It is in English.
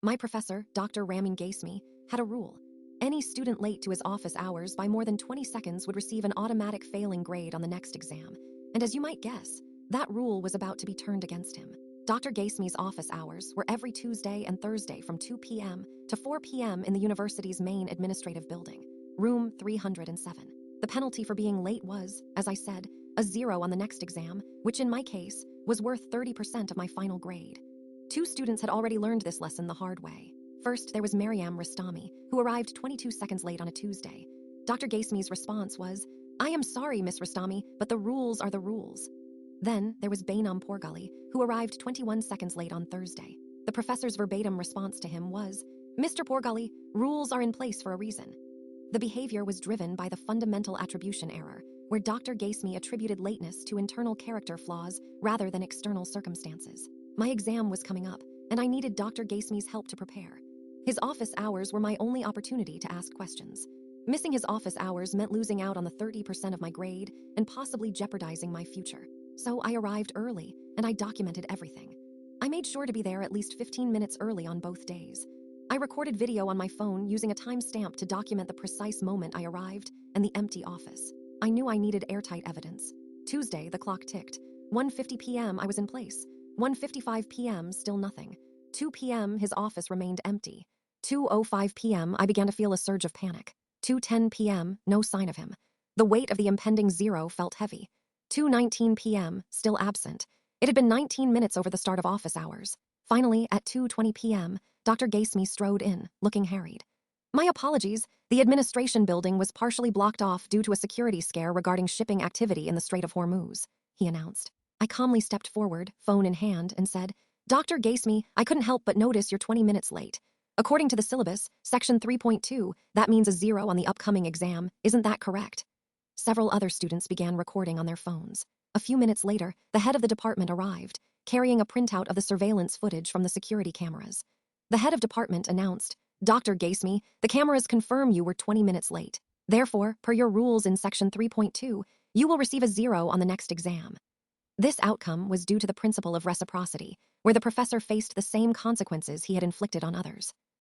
My professor, Dr. Ramin Gasmi, had a rule. Any student late to his office hours by more than 20 seconds would receive an automatic failing grade on the next exam. And as you might guess, that rule was about to be turned against him. Dr. Gasmi's office hours were every Tuesday and Thursday from 2 p.m. to 4 p.m. in the university's main administrative building, room 307. The penalty for being late was, as I said, a 0 on the next exam, which in my case was worth 30% of my final grade. Two students had already learned this lesson the hard way. First, there was Maryam Rastami, who arrived 22 seconds late on a Tuesday. Dr. Gasmi's response was, "I am sorry, Miss Rastami, but the rules are the rules." Then, there was Bainam Porgali, who arrived 21 seconds late on Thursday. The professor's verbatim response to him was, "Mr. Porgali, rules are in place for a reason." The behavior was driven by the fundamental attribution error, where Dr. Gasmi attributed lateness to internal character flaws rather than external circumstances. My exam was coming up, and I needed Dr. Gasmi's help to prepare. His office hours were my only opportunity to ask questions. Missing his office hours meant losing out on the 30% of my grade and possibly jeopardizing my future. So I arrived early, and I documented everything. I made sure to be there at least 15 minutes early on both days. I recorded video on my phone using a timestamp to document the precise moment I arrived and the empty office. I knew I needed airtight evidence. Tuesday, the clock ticked. 1:50 p.m. I was in place. 1:55 p.m. still nothing. 2 p.m. his office remained empty. 2:05 p.m. I began to feel a surge of panic. 2:10 p.m. no sign of him. The weight of the impending 0 felt heavy. 2:19 p.m. still absent. It had been 19 minutes over the start of office hours. Finally, at 2:20 p.m., Dr. Gasmi strode in, looking harried. "My apologies, the administration building was partially blocked off due to a security scare regarding shipping activity in the Strait of Hormuz," he announced. I calmly stepped forward, phone in hand, and said, "Dr. Gasmi, I couldn't help but notice you're 20 minutes late. According to the syllabus, section 3.2, that means a 0 on the upcoming exam. Isn't that correct?" Several other students began recording on their phones. A few minutes later, the head of the department arrived, carrying a printout of the surveillance footage from the security cameras. The head of department announced, "Dr. Gasmi, the cameras confirm you were 20 minutes late. Therefore, per your rules in section 3.2, you will receive a 0 on the next exam." This outcome was due to the principle of reciprocity, where the professor faced the same consequences he had inflicted on others.